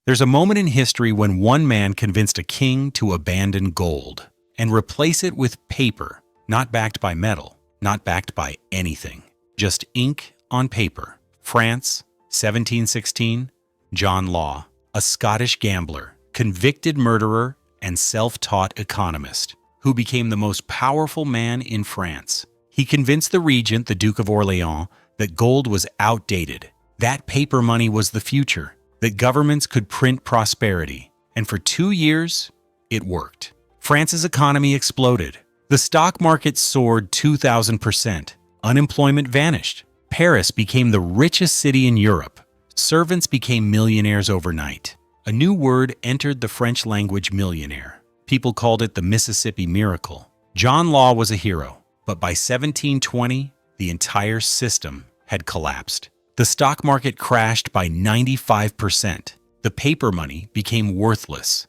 There's a moment in history when one man convinced a king to abandon gold and replace it with paper, not backed by metal, not backed by anything, just ink on paper. France, 1716, John Law, a Scottish gambler, convicted murderer, and self-taught economist, who became the most powerful man in France. He convinced the regent, the Duke of Orleans, that gold was outdated, that paper money was the future, that governments could print prosperity. And for 2 years, it worked. France's economy exploded. The stock market soared 2,000%. Unemployment vanished. Paris became the richest city in Europe. Servants became millionaires overnight. A new word entered the French language, millionaire. People called it the Mississippi Miracle. John Law was a hero, but by 1720, the entire system had collapsed. The stock market crashed by 95%. The paper money became worthless.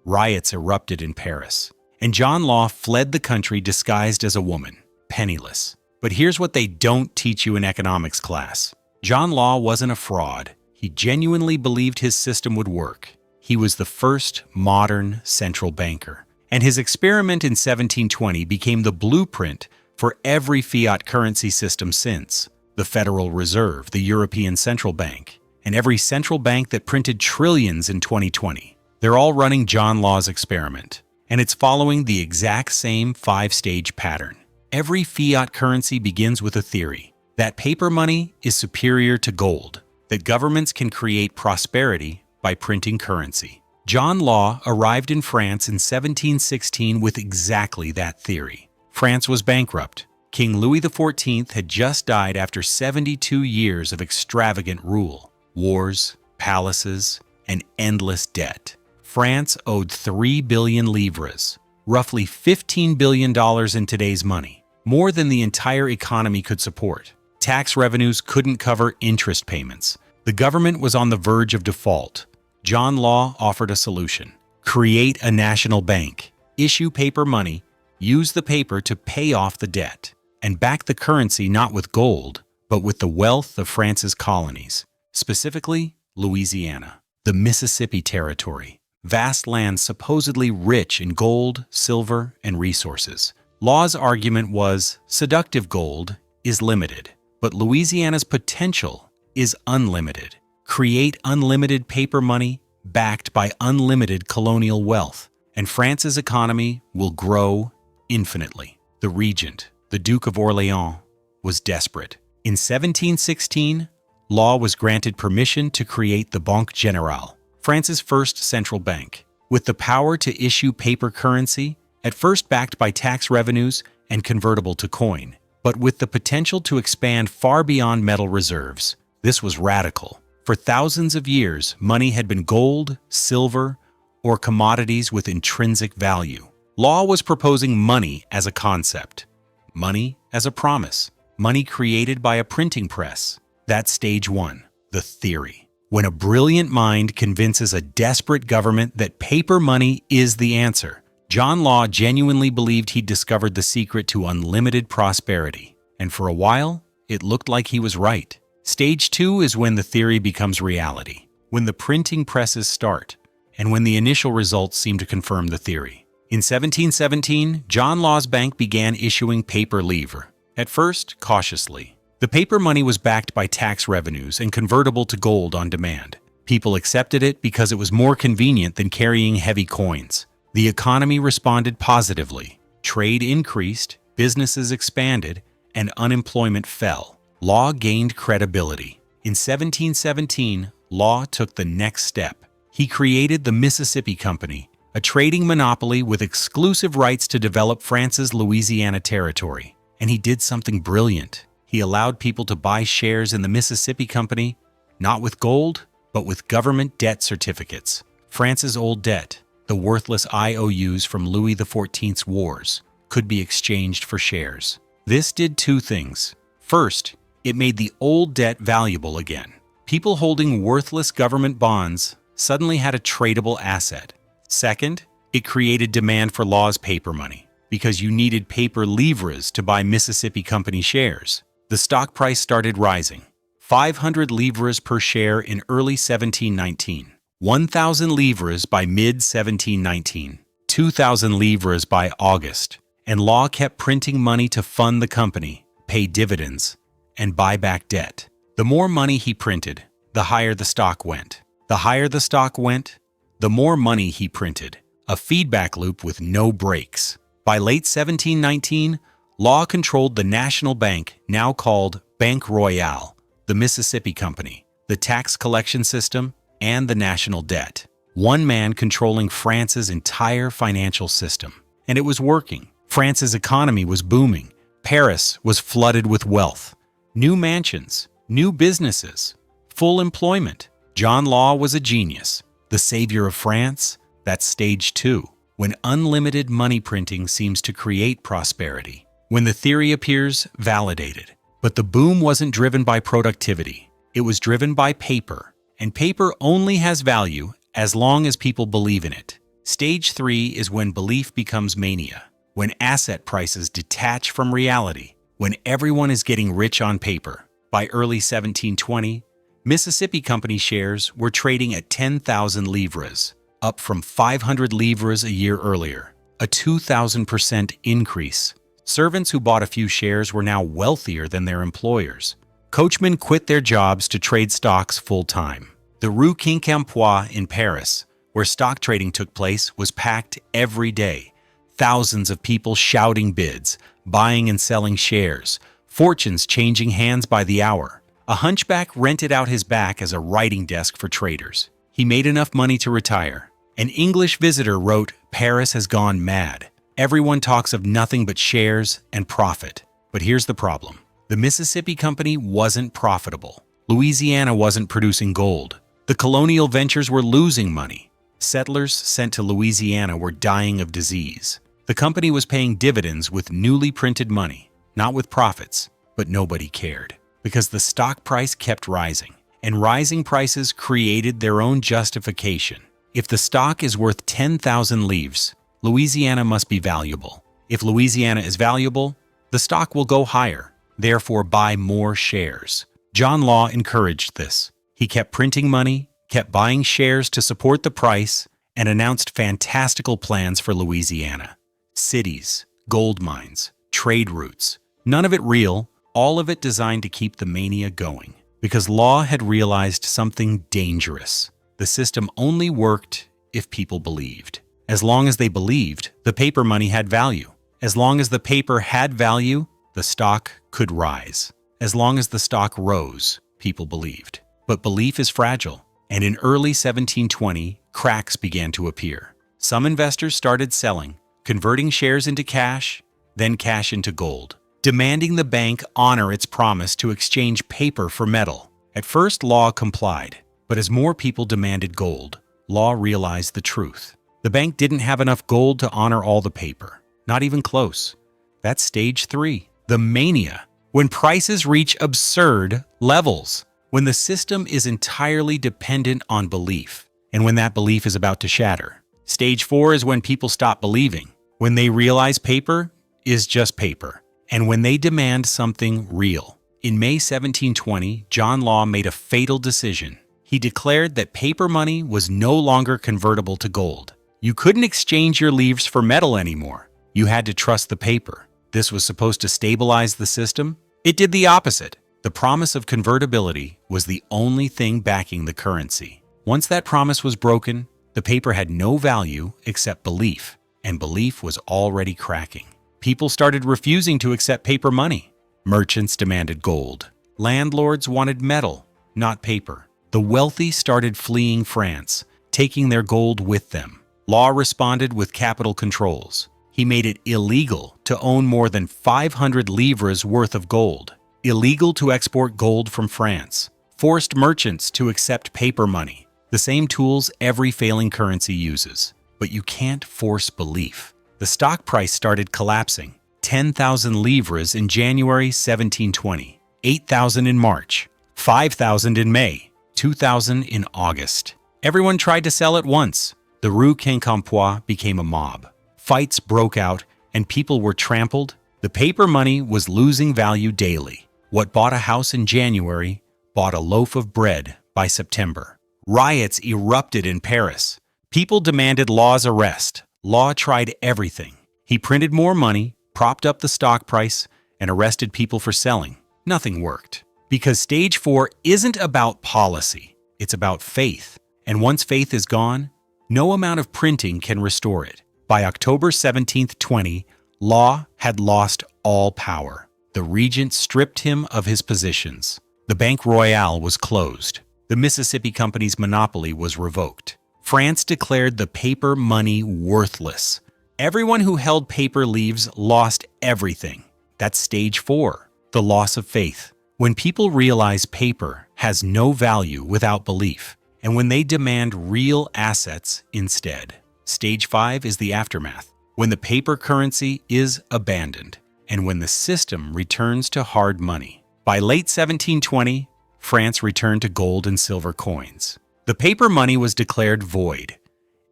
Riots erupted in Paris, and John Law fled the country disguised as a woman, penniless. But here's what they don't teach you in economics class. John Law wasn't a fraud. He genuinely believed his system would work. He was the first modern central banker, and his experiment in 1720 became the blueprint for every fiat currency system since. The Federal Reserve, the European Central Bank, and every central bank that printed trillions in 2020. They're all running John Law's experiment, and it's following the exact same 5-stage pattern. Every fiat currency begins with a theory that paper money is superior to gold, that governments can create prosperity by printing currency. John Law arrived in France in 1716 with exactly that theory. France was bankrupt. King Louis XIV had just died after 72 years of extravagant rule, wars, palaces, and endless debt. France owed 3 billion livres, roughly $15 billion in today's money, more than the entire economy could support. Tax revenues couldn't cover interest payments. The government was on the verge of default. John Law offered a solution. Create a national bank, issue paper money, use the paper to pay off the debt, and back the currency not with gold, but with the wealth of France's colonies, specifically Louisiana, the Mississippi Territory, vast lands supposedly rich in gold, silver, and resources. Law's argument was seductive gold is limited, but Louisiana's potential is unlimited. Create unlimited paper money backed by unlimited colonial wealth, and France's economy will grow infinitely. The regent, the Duke of Orleans, was desperate. In 1716, Law was granted permission to create the Banque Générale, France's first central bank, with the power to issue paper currency, at first backed by tax revenues and convertible to coin, but with the potential to expand far beyond metal reserves. This was radical. For thousands of years, money had been gold, silver, or commodities with intrinsic value. Law was proposing money as a concept, money as a promise, money created by a printing press. That's stage one, the theory. When a brilliant mind convinces a desperate government that paper money is the answer, John Law genuinely believed he'd discovered the secret to unlimited prosperity. And for a while, it looked like he was right. Stage two is when the theory becomes reality, when the printing presses start, and when the initial results seem to confirm the theory. In 1717, John Law's bank began issuing paper livres, at first cautiously. The paper money was backed by tax revenues and convertible to gold on demand. People accepted it because it was more convenient than carrying heavy coins. The economy responded positively. Trade increased, businesses expanded, and unemployment fell. Law gained credibility. In 1717, Law took the next step. He created the Mississippi Company, a trading monopoly with exclusive rights to develop France's Louisiana Territory. And he did something brilliant. He allowed people to buy shares in the Mississippi Company, not with gold, but with government debt certificates. France's old debt, the worthless IOUs from Louis XIV's wars, could be exchanged for shares. This did two things. First, it made the old debt valuable again. People holding worthless government bonds suddenly had a tradable asset. Second, it created demand for Law's paper money, because you needed paper livres to buy Mississippi Company shares. The stock price started rising, 500 livres per share in early 1719. 1,000 livres by mid-1719, 2,000 livres by August, and Law kept printing money to fund the company, pay dividends, and buy back debt. The more money he printed, the higher the stock went. The higher the stock went, the more money he printed, a feedback loop with no brakes. By late 1719, Law controlled the National Bank, now called Banque Royale, the Mississippi Company, the tax collection system, and the national debt. One man controlling France's entire financial system. And it was working. France's economy was booming. Paris was flooded with wealth. New mansions, new businesses, full employment. John Law was a genius. The savior of France? That's stage 2, when unlimited money printing seems to create prosperity. When the theory appears validated. But the boom wasn't driven by productivity. It was driven by paper. And paper only has value as long as people believe in it. Stage 3 is when belief becomes mania. When asset prices detach from reality. When everyone is getting rich on paper. By early 1720, Mississippi Company shares were trading at 10,000 livres, up from 500 livres a year earlier, a 2,000% increase. Servants who bought a few shares were now wealthier than their employers. Coachmen quit their jobs to trade stocks full-time. The Rue Quincampoix in Paris, where stock trading took place, was packed every day. Thousands of people shouting bids, buying and selling shares, fortunes changing hands by the hour. A hunchback rented out his back as a writing desk for traders. He made enough money to retire. An English visitor wrote, "Paris has gone mad. Everyone talks of nothing but shares and profit." But here's the problem. The Mississippi Company wasn't profitable. Louisiana wasn't producing gold. The colonial ventures were losing money. Settlers sent to Louisiana were dying of disease. The company was paying dividends with newly printed money, not with profits, but nobody cared. Because the stock price kept rising, and rising prices created their own justification. If the stock is worth 10,000 livres, Louisiana must be valuable. If Louisiana is valuable, the stock will go higher, therefore buy more shares. John Law encouraged this. He kept printing money, kept buying shares to support the price, and announced fantastical plans for Louisiana. Cities, gold mines, trade routes, none of it real, all of it designed to keep the mania going. Because Law had realized something dangerous. The system only worked if people believed. As long as they believed, the paper money had value. As long as the paper had value, the stock could rise. As long as the stock rose, people believed. But belief is fragile, and in early 1720, cracks began to appear. Some investors started selling, converting shares into cash, then cash into gold, demanding the bank honor its promise to exchange paper for metal. At first, Law complied, but as more people demanded gold, Law realized the truth. The bank didn't have enough gold to honor all the paper. Not even close. That's stage 3, the mania, when prices reach absurd levels, when the system is entirely dependent on belief, and when that belief is about to shatter. Stage 4 is when people stop believing, when they realize paper is just paper, and when they demand something real. In May 1720, John Law made a fatal decision. He declared that paper money was no longer convertible to gold. You couldn't exchange your livres for metal anymore. You had to trust the paper. This was supposed to stabilize the system. It did the opposite. The promise of convertibility was the only thing backing the currency. Once that promise was broken, the paper had no value except belief, and belief was already cracking. People started refusing to accept paper money. Merchants demanded gold. Landlords wanted metal, not paper. The wealthy started fleeing France, taking their gold with them. Law responded with capital controls. He made it illegal to own more than 500 livres worth of gold, illegal to export gold from France, forced merchants to accept paper money, the same tools every failing currency uses. But you can't force belief. The stock price started collapsing. 10,000 livres in January 1720, 8,000 in March, 5,000 in May, 2,000 in August. Everyone tried to sell at once. The Rue Quincampoix became a mob. Fights broke out, and people were trampled. The paper money was losing value daily. What bought a house in January bought a loaf of bread by September. Riots erupted in Paris. People demanded Law's arrest. Law tried everything. He printed more money, propped up the stock price, and arrested people for selling. Nothing worked. Because stage 4 isn't about policy. It's about faith. And once faith is gone, no amount of printing can restore it. By October 17, 20, Law had lost all power. The regent stripped him of his positions. The Bank Royale was closed. The Mississippi Company's monopoly was revoked. France declared the paper money worthless. Everyone who held paper leaves lost everything. That's stage 4, the loss of faith. When people realize paper has no value without belief, and when they demand real assets instead. Stage 5 is the aftermath, when the paper currency is abandoned, and when the system returns to hard money. By late 1720, France returned to gold and silver coins. The paper money was declared void.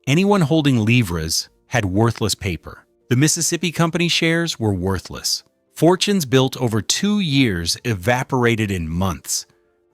Anyone holding livres had worthless paper. The Mississippi Company shares were worthless. Fortunes built over 2 years evaporated in months.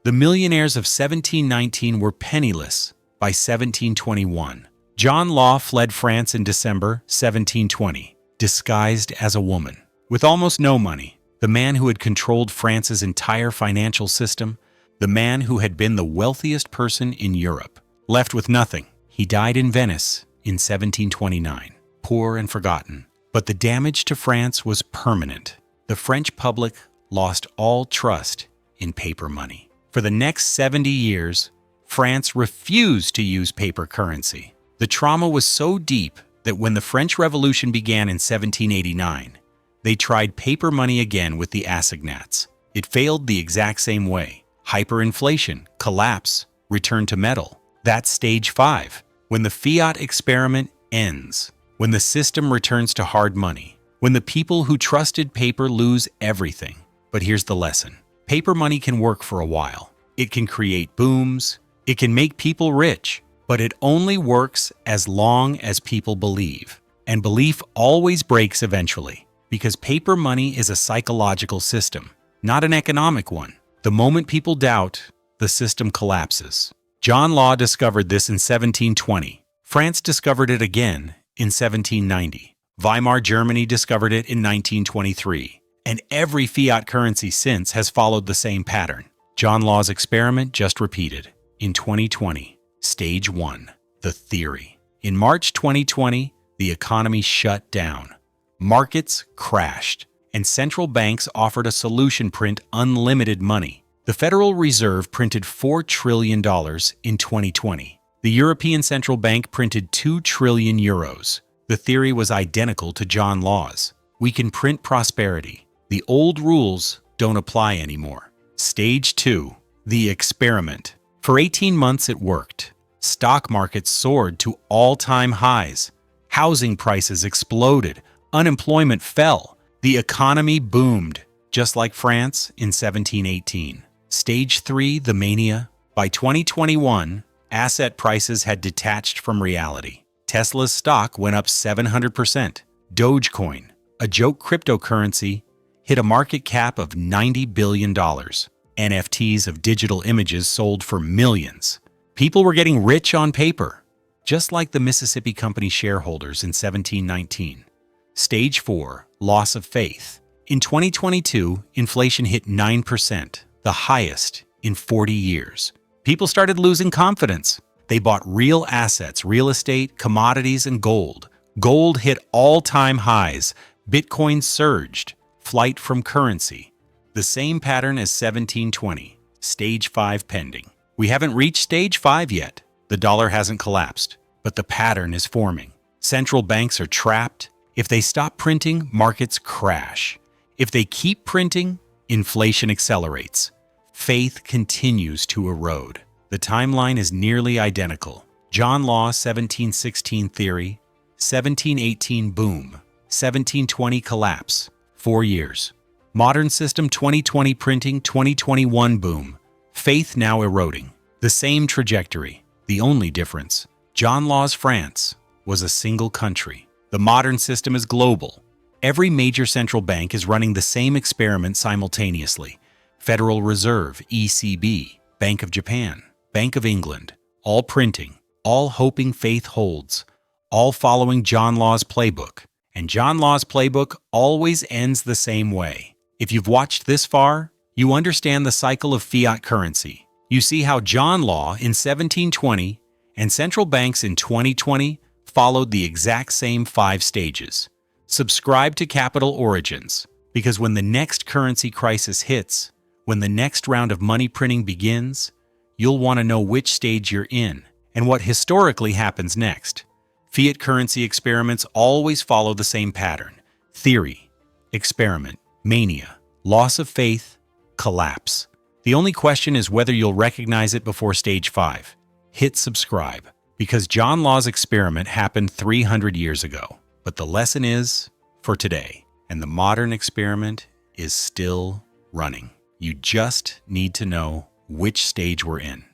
The millionaires of 1719 were penniless by 1721. John Law fled France in December 1720, disguised as a woman. With almost no money, the man who had controlled France's entire financial system, the man who had been the wealthiest person in Europe, left with nothing. He died in Venice in 1729, poor and forgotten. But the damage to France was permanent. The French public lost all trust in paper money. For the next 70 years, France refused to use paper currency. The trauma was so deep that when the French Revolution began in 1789, they tried paper money again with the assignats. It failed the exact same way. Hyperinflation, collapse, return to metal. That's stage 5, when the fiat experiment ends, when the system returns to hard money, when the people who trusted paper lose everything. But here's the lesson. Paper money can work for a while. It can create booms. It can make people rich. But it only works as long as people believe. And belief always breaks eventually, because paper money is a psychological system, not an economic one. The moment people doubt, the system collapses. John Law discovered this in 1720. France discovered it again in 1790. Weimar Germany discovered it in 1923. And every fiat currency since has followed the same pattern. John Law's experiment just repeated. In 2020, Stage 1, the theory. In March 2020, the economy shut down. Markets crashed, and central banks offered a solution: print unlimited money. The Federal Reserve printed $4 trillion in 2020. The European Central Bank printed 2 trillion euros. The theory was identical to John Law's. We can print prosperity. The old rules don't apply anymore. Stage 2, the experiment. For 18 months it worked. Stock markets soared to all-time highs. Housing prices exploded. Unemployment fell. The economy boomed, just like France in 1718. Stage 3, the mania. By 2021, asset prices had detached from reality. Tesla's stock went up 700%. Dogecoin, a joke cryptocurrency, hit a market cap of $90 billion. NFTs of digital images sold for millions. People were getting rich on paper, just like the Mississippi Company shareholders in 1719. Stage 4, loss of faith. In 2022, inflation hit 9%, the highest in 40 years. People started losing confidence. They bought real assets, real estate, commodities, and gold. Gold hit all-time highs. Bitcoin surged. Flight from currency. The same pattern as 1720. Stage 5 pending. We haven't reached stage 5 yet. The dollar hasn't collapsed, but the pattern is forming. Central banks are trapped. If they stop printing, markets crash. If they keep printing, inflation accelerates. Faith continues to erode. The timeline is nearly identical. John Law 1716 theory, 1718 boom, 1720 collapse, 4 years. Modern system 2020 printing, 2021 boom. Faith now eroding. The same trajectory. The only difference. John Law's France was a single country. The modern system is global. Every major central bank is running the same experiment simultaneously. Federal Reserve, ECB, Bank of Japan, Bank of England, all printing, all hoping faith holds, all following John Law's playbook. And John Law's playbook always ends the same way. If you've watched this far, you understand the cycle of fiat currency. You see how John Law in 1720 and central banks in 2020 followed the exact same 5 stages. Subscribe to Capital Origins, because when the next currency crisis hits, when the next round of money printing begins, you'll want to know which stage you're in and what historically happens next. Fiat currency experiments always follow the same pattern: theory, experiment, mania, loss of faith, collapse. The only question is whether you'll recognize it before stage 5. Hit subscribe, because John Law's experiment happened 300 years ago. But the lesson is for today, and the modern experiment is still running. You just need to know which stage we're in.